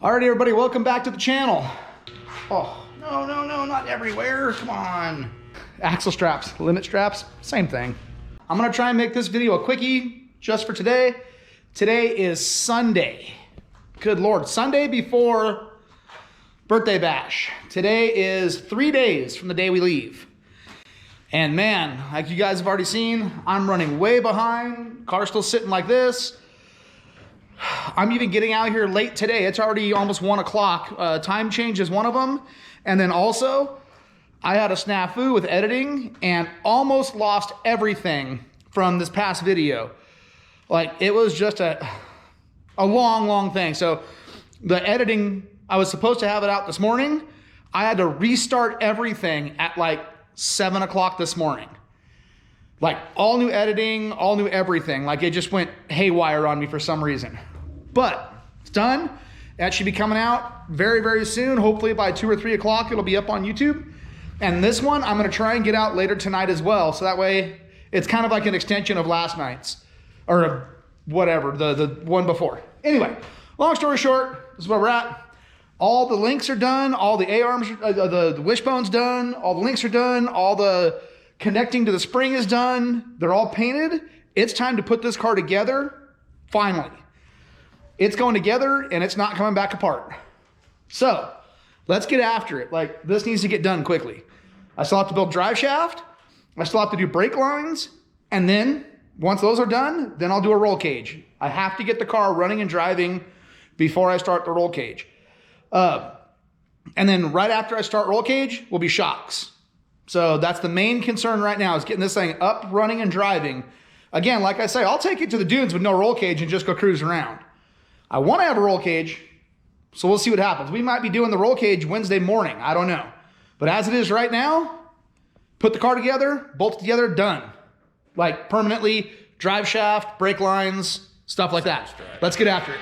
Alright everybody, welcome back to the channel. Oh, no, not everywhere, come on. Axle straps, limit straps, same thing. I'm gonna try and make this video a quickie just for today. Today is Sunday. Good Lord, Sunday before birthday bash. Today is 3 days from the day we leave. And man, like you guys have already seen, I'm running way behind. Car's still sitting like this. I'm even getting out here late today. It's already almost 1 o'clock. Time change is one of them. And then also, I had a snafu with editing and almost lost everything from this past video. Like, it was just a long thing. So the editing, I was supposed to have it out this morning. I had to restart everything at like 7 o'clock this morning. Like, all new editing, all new everything. Like, it just went haywire on me for some reason. But it's done. That should be coming out very soon. Hopefully by 2 or 3 o'clock, it'll be up on YouTube. And this one, I'm gonna try and get out later tonight as well. So that way, it's kind of like an extension of last night's. Or whatever, the one before. Anyway, long story short, this is where we're at. All the links are done. All the A-arms, the wishbone's done. All the links are done. All the connecting to the spring is done. They're all painted. It's time to put this car together, finally. It's going together and it's not coming back apart. So let's get after it. Like, this needs to get done quickly. I still have to build drive shaft. I still have to do brake lines. And then once those are done, then I'll do a roll cage. I have to get the car running and driving before I start the roll cage. And then right after I start roll cage will be shocks. So that's the main concern right now, is getting this thing up, running, and driving. Again, like I say, I'll take it to the dunes with no roll cage and just go cruise around. I want to have a roll cage, so we'll see what happens. We might be doing the roll cage Wednesday morning. I don't know. But as it is right now, put the car together, bolt it together, done. Like, permanently, drive shaft, brake lines, stuff like that. Let's get after it.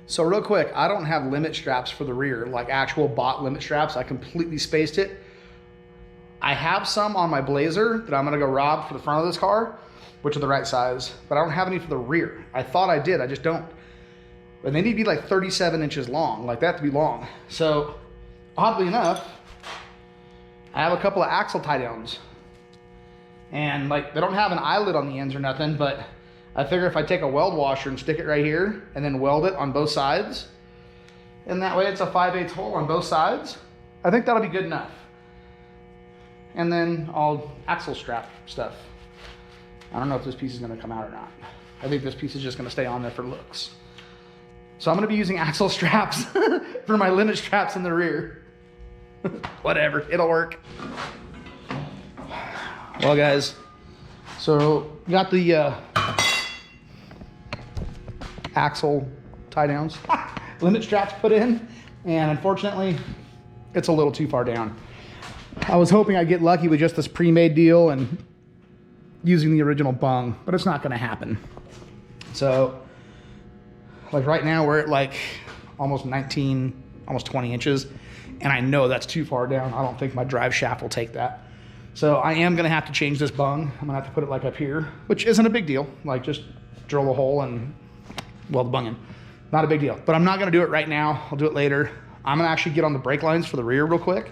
So real quick, I don't have limit straps for the rear, like actual bought limit straps. I completely spaced it. I have some on my Blazer that I'm gonna go rob for the front of this car, which are the right size, but I don't have any for the rear. I thought I did, I just don't. But they need to be like 37 inches long, like that to be long. So oddly enough, I have a couple of axle tie downs. And like, they don't have an eyelet on the ends or nothing, but I figure if I take a weld washer and stick it right here and then weld it on both sides, and that way it's a 5/8 hole on both sides, I think that'll be good enough. And then I'll axle strap stuff. I don't know if this piece is gonna come out or not. I think this piece is just gonna stay on there for looks. So I'm gonna be using axle straps for my limit straps in the rear. Whatever, it'll work. Well guys, so got the axle tie downs, limit straps put in, and unfortunately it's a little too far down. I was hoping I'd get lucky with just this pre-made deal and using the original bung, but it's not gonna happen. So like right now we're at like almost 19, almost 20 inches, and I know that's too far down. I don't think my drive shaft will take that. So I am gonna have to change this bung. I'm gonna have to put it like up here, which isn't a big deal. Like just drill a hole and weld the bung in. Not a big deal, but I'm not gonna do it right now. I'll do it later. I'm gonna actually get on the brake lines for the rear real quick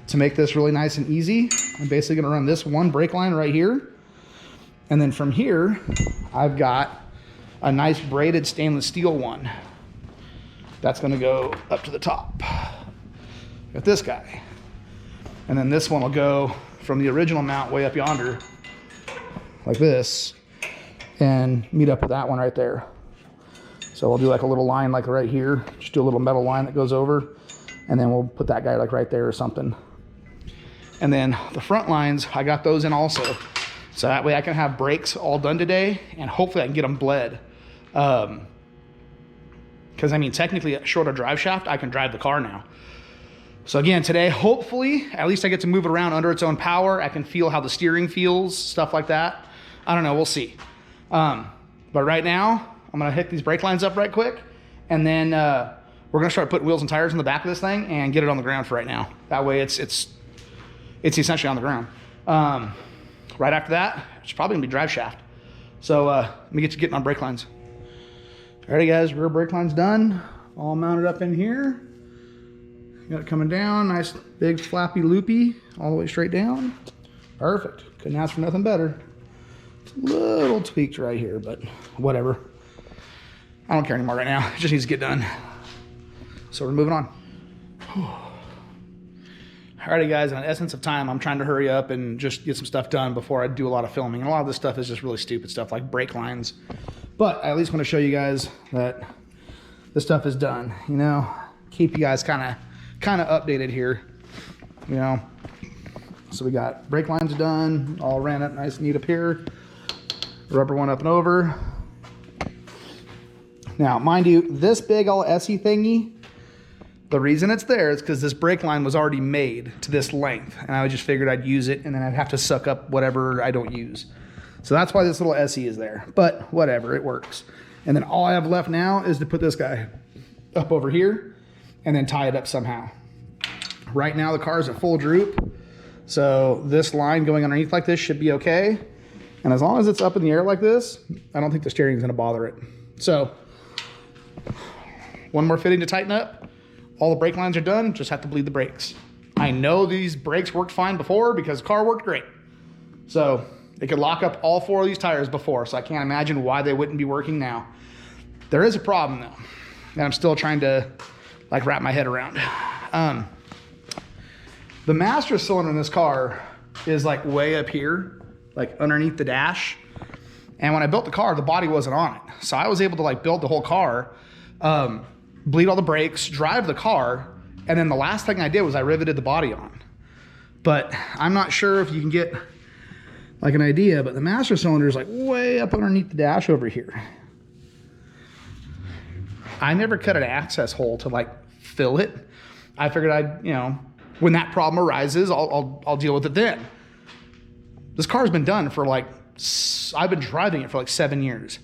to make this really nice and easy. I'm basically gonna run this one brake line right here. And then from here, I've got a nice braided stainless steel one. That's gonna go up to the top. Got this guy. And then this one will go from the original mount way up yonder, like this, and meet up with that one right there. So we'll do like a little line like right here, just do a little metal line that goes over, and then we'll put that guy like right there or something. And then the front lines, I got those in also. So that way I can have brakes all done today, and hopefully I can get them bled. Because I mean, technically short of drive shaft, I can drive the car now. So again, today, hopefully, at least I get to move it around under its own power. I can feel how the steering feels, stuff like that. I don't know, we'll see. But right now, I'm gonna hit these brake lines up right quick, and then we're gonna start putting wheels and tires in the back of this thing and get it on the ground for right now. That way it's essentially on the ground. Right after that, it's probably gonna be drive shaft. So let me get to getting on brake lines. Alrighty guys, rear brake line's done. All mounted up in here. Got it coming down, nice big flappy loopy, all the way straight down. Perfect, couldn't ask for nothing better. It's a little tweaked right here, but whatever. I don't care anymore right now, it just needs to get done. So we're moving on. Alrighty guys, in the essence of time, I'm trying to hurry up and just get some stuff done before I do a lot of filming. And a lot of this stuff is just really stupid stuff like brake lines. But I at least want to show you guys that this stuff is done, you know, keep you guys kind of updated here, you know. So we got brake lines done, all ran up nice and neat up here, rubber one up and over. Now mind you, this big old SE thingy, the reason it's there is because this brake line was already made to this length, and I just figured I'd use it and then I'd have to suck up whatever I don't use. So that's why this little SE is there, but whatever, it works. And then all I have left now is to put this guy up over here and then tie it up somehow. Right now the car is at full droop, so this line going underneath like this should be okay. And as long as it's up in the air like this, I don't think the steering is gonna bother it. So one more fitting to tighten up. All the brake lines are done, just have to bleed the brakes. I know these brakes worked fine before because the car worked great. So they could lock up all 4 of these tires before, so I can't imagine why they wouldn't be working now. There is a problem though, and I'm still trying to like wrap my head around. The master cylinder in this car is like way up here, like underneath the dash. And when I built the car, the body wasn't on it. So I was able to like build the whole car, bleed all the brakes, drive the car, and then the last thing I did was I riveted the body on. But I'm not sure if you can get like an idea, but the master cylinder is like way up underneath the dash over here. I never cut an access hole to like fill it. I figured I'd, you know, when that problem arises, I'll deal with it then. This car's been done for like, I've been driving it for like 7 years.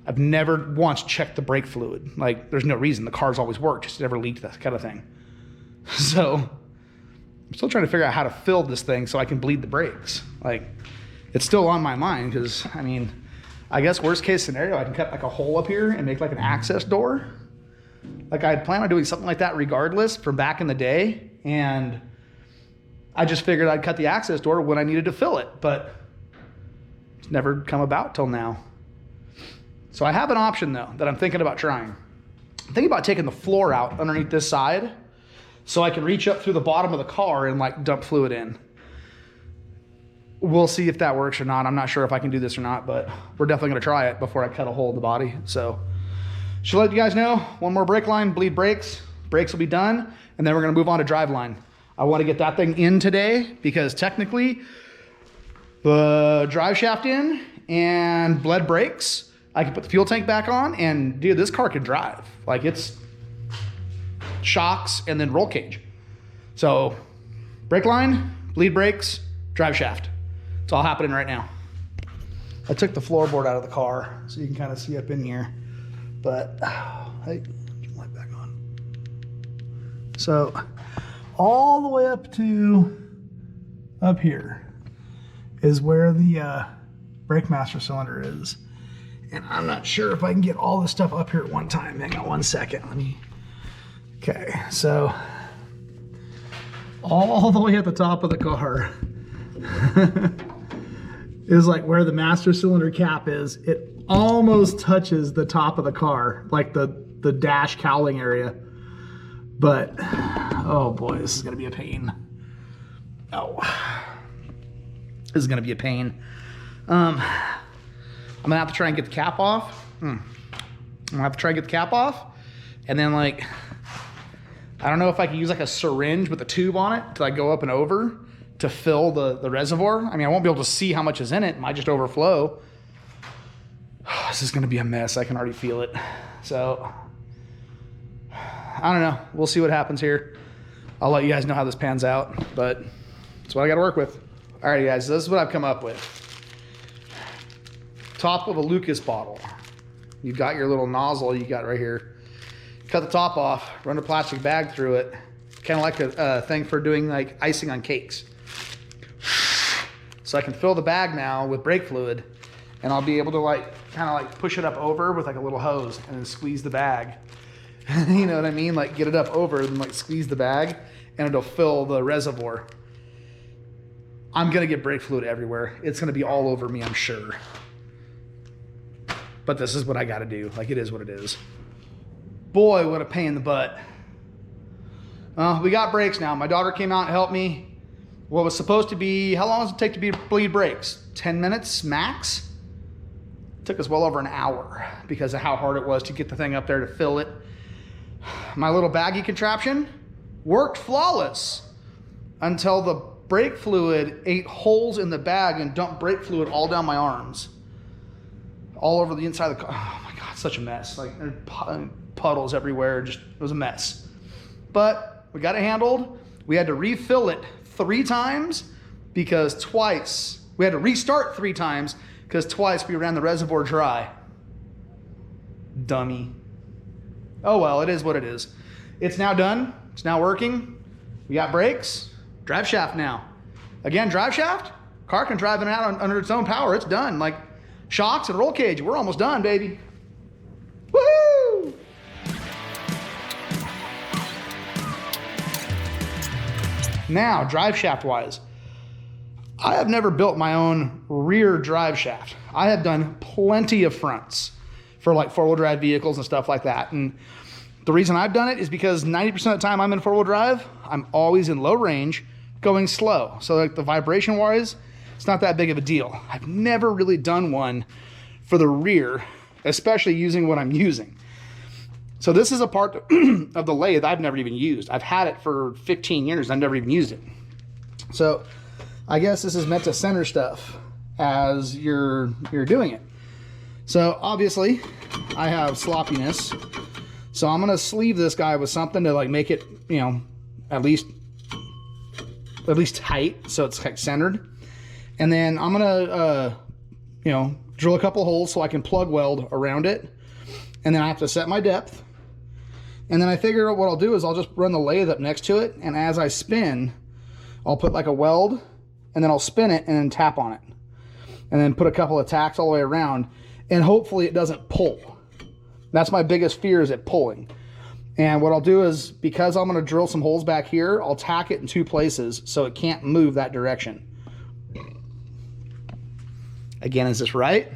I've never once checked the brake fluid. Like, there's no reason. The car's always worked, just never leaked, that kind of thing. So I'm still trying to figure out how to fill this thing so I can bleed the brakes. Like, it's still on my mind because, I mean, I guess worst case scenario, I can cut like a hole up here and make like an access door. Like I had planned on doing something like that regardless from back in the day. And I just figured I'd cut the access door when I needed to fill it, but it's never come about till now. So I have an option though that I'm thinking about trying. I'm thinking about taking the floor out underneath this side so I can reach up through the bottom of the car and like dump fluid in. We'll see if that works or not. I'm not sure if I can do this or not, but we're definitely gonna try it before I cut a hole in the body. So Should let you guys know, one more brake line, bleed brakes. Brakes will be done, and then we're gonna move on to drive line. I wanna get that thing in today because technically the drive shaft in and bled brakes, I can put the fuel tank back on, and dude, this car can drive. Like, it's shocks and then roll cage. So brake line, bleed brakes, drive shaft. It's all happening right now. I took the floorboard out of the car so you can kind of see up in here, but hey, turn the light back on. So all the way up to up here is where the brake master cylinder is. And I'm not sure if I can get all this stuff up here at one time. Hang on 1 second. Okay, so all the way at the top of the car is like where the master cylinder cap is. It almost touches the top of the car, like the dash cowling area. But, oh boy, this is gonna be a pain. Oh, this is gonna be a pain. I'm gonna have to try and get the cap off. I'm gonna have to try and get the cap off. And then, like, I don't know if I can use like a syringe with a tube on it to like go up and over to fill the reservoir. I mean, I won't be able to see how much is in it. It might just overflow. This is gonna be a mess. I can already feel it. So, I don't know. We'll see what happens here. I'll let you guys know how this pans out, but that's what I gotta work with. All right, guys, this is what I've come up with. Top of a Lucas bottle. You've got your little nozzle you got right here. Cut the top off, run a plastic bag through it. Kind of like a thing for doing like icing on cakes. So I can fill the bag now with brake fluid, and I'll be able to like kind of like push it up over with like a little hose and then squeeze the bag. You know what I mean? Like get it up over and like squeeze the bag and it'll fill the reservoir. I'm gonna get brake fluid everywhere. It's gonna be all over me, I'm sure. But this is what I gotta do. Like, it is what it is. Boy, what a pain in the butt. We got brakes now. My daughter came out and helped me. What was supposed to be, how long does it take to bleed brakes? 10 minutes max? It took us well over an hour because of how hard it was to get the thing up there to fill it. My little baggy contraption worked flawless until the brake fluid ate holes in the bag and dumped brake fluid all down my arms. All over the inside of the car. Oh my God, such a mess. Like puddles everywhere, just, it was a mess. But we got it handled. We had to refill it 3 times because twice, we had to restart 3 times because twice we ran the reservoir dry. Dummy. Oh well, it is what it is. It's now done, it's now working. We got brakes, drive shaft now. Again, drive shaft, car can drive it out under its own power, it's done. Like, shocks and roll cage, we're almost done, baby. Woo! Now, drive shaft wise, I have never built my own rear drive shaft. I have done plenty of fronts for like 4-wheel drive vehicles and stuff like that. And the reason I've done it is because 90% of the time I'm in 4-wheel drive, I'm always in low range, going slow. So like the vibration wise, it's not that big of a deal. I've never really done one for the rear, especially using what I'm using. So this is a part of the lathe I've never even used. I've had it for 15 years. I've never even used it. So I guess this is meant to center stuff as you're doing it. So obviously I have sloppiness. So I'm gonna sleeve this guy with something to like make it, you know, at least tight, so it's like centered. And then I'm gonna, you know, drill a couple holes so I can plug weld around it. And then I have to set my depth. And then I figure out what I'll do is I'll just run the lathe up next to it. And as I spin, I'll put like a weld and then I'll spin it and then tap on it. And then put a couple of tacks all the way around. And hopefully it doesn't pull. That's my biggest fear, is it pulling. And what I'll do is, because I'm gonna drill some holes back here, I'll tack it in 2 places so it can't move that direction. Again, is this right?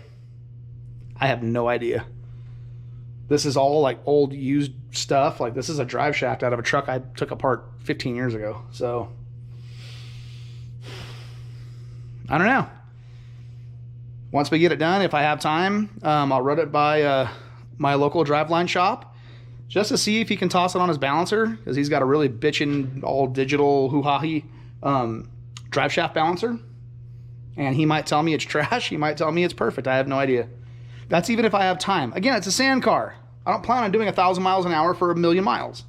I have no idea. This is all like old used stuff. Like, this is a drive shaft out of a truck I took apart 15 years ago. So I don't know. Once we get it done, if I have time, I'll run it by my local driveline shop just to see if he can toss it on his balancer, because he's got a really bitchin' all digital hoo-ha-hee drive shaft balancer. And he might tell me it's trash. He might tell me it's perfect. I have no idea. That's even if I have time. Again, it's a sand car. I don't plan on doing 1,000 miles an hour for 1,000,000 miles.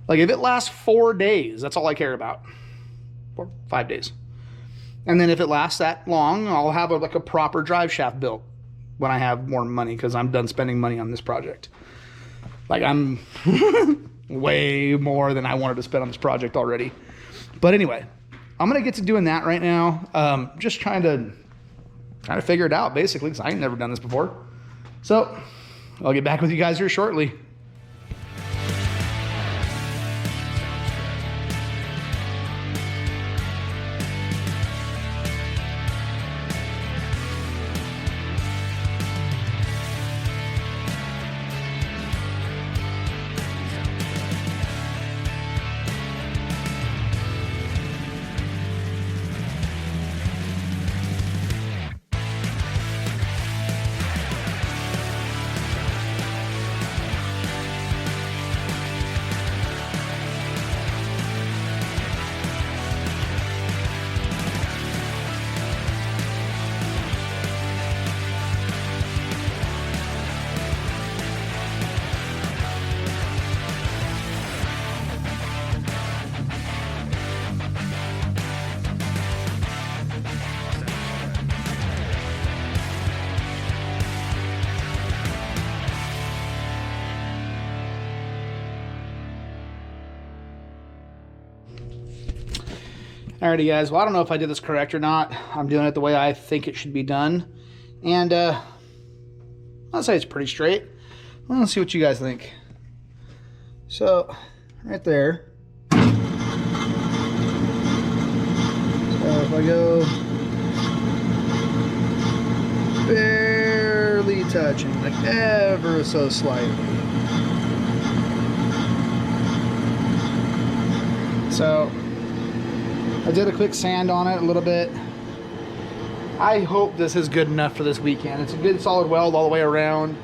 Like, if it lasts 4 days, that's all I care about. 4, 5 days. And then if it lasts that long, I'll have like a proper drive shaft built when I have more money, because I'm done spending money on this project. Like, I'm way more than I wanted to spend on this project already. But anyway, I'm going to get to doing that right now. Just trying to figure it out, basically, because I ain't never done this before. So I'll get back with you guys here shortly. Alrighty, guys. Well, I don't know if I did this correct or not. I'm doing it the way I think it should be done. And I'll say it's pretty straight. Well, let's see what you guys think. So, right there. So if I go barely touching, like ever so slightly. So I did a quick sand on it a little bit. I hope this is good enough for this weekend. It's a good solid weld all the way around,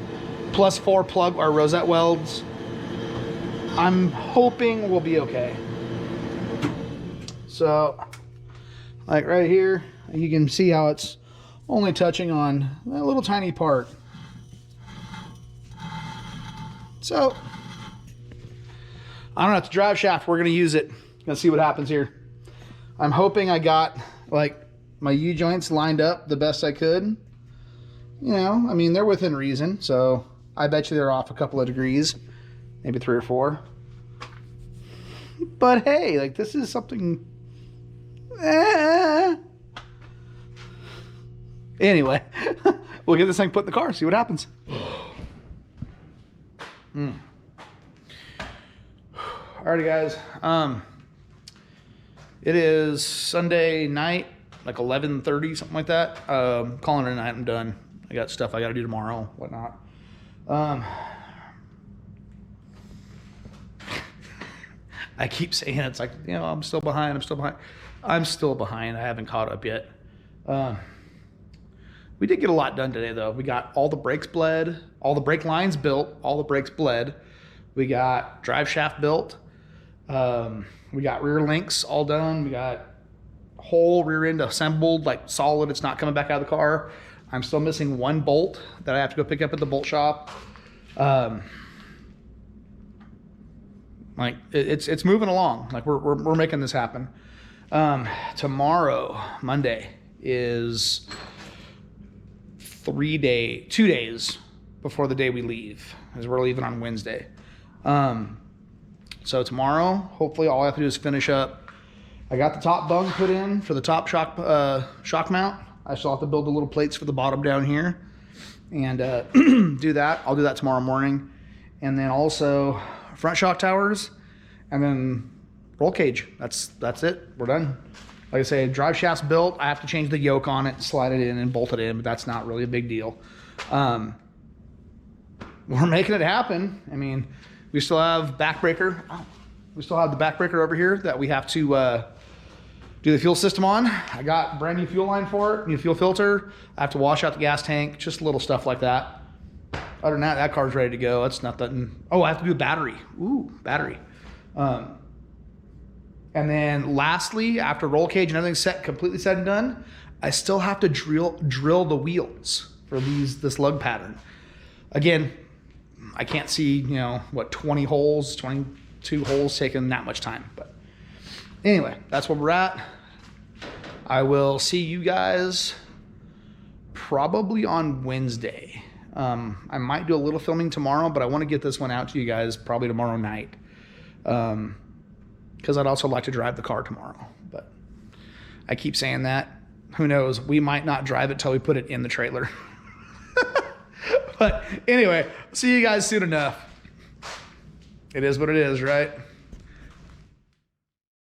plus 4 plug or rosette welds. I'm hoping we'll be okay. So, like right here, you can see how it's only touching on that little tiny part. So, I don't know, it's a drive shaft. We're gonna use it. Gonna see what happens here. I'm hoping I got like my U-joints lined up the best I could. You know, I mean, they're within reason, so I bet you they're off a couple of degrees, maybe 3 or 4. But hey, like, this is something. Anyway, we'll get this thing put in the car, see what happens. Alrighty, guys. It is Sunday night, like 11:30, something like that. Calling it a night. I'm done. I got stuff I got to do tomorrow, whatnot. I keep saying it's like, you know, I'm still behind. I'm still behind. I haven't caught up yet. We did get a lot done today, though. We got all the brakes bled, all the brake lines built, all the brakes bled. We got drive shaft built. We got rear links all done. We got whole rear end assembled, like solid. It's not coming back out of the car. I'm still missing 1 bolt that I have to go pick up at the bolt shop. Like it's moving along. Like we're making this happen. Tomorrow, Monday, is 2 days before the day we leave, as we're leaving on Wednesday. So tomorrow, hopefully all I have to do is finish up. I got the top bung put in for the top shock mount. I still have to build the little plates for the bottom down here and do that. I'll do that tomorrow morning. And then also front shock towers and then roll cage. That's it. We're done. Like I say, drive shaft's built. I have to change the yoke on it, slide it in and bolt it in, but that's not really a big deal. We're making it happen. I mean, we still have backbreaker. We still have the backbreaker over here that we have to do the fuel system on. I got brand new fuel line for it, new fuel filter. I have to wash out the gas tank, just little stuff like that. Other than that, that car's ready to go. That's nothing. Oh, I have to do a battery. Ooh, battery. And then lastly, after roll cage and everything's completely set and done, I still have to drill the wheels for this lug pattern. Again, I can't see, 20 holes, 22 holes taking that much time. But anyway, that's where we're at. I will see you guys probably on Wednesday. I might do a little filming tomorrow, but I want to get this one out to you guys probably tomorrow night. Because I'd also like to drive the car tomorrow. But I keep saying that. Who knows? We might not drive it till we put it in the trailer. But anyway, see you guys soon enough. It is what it is, right?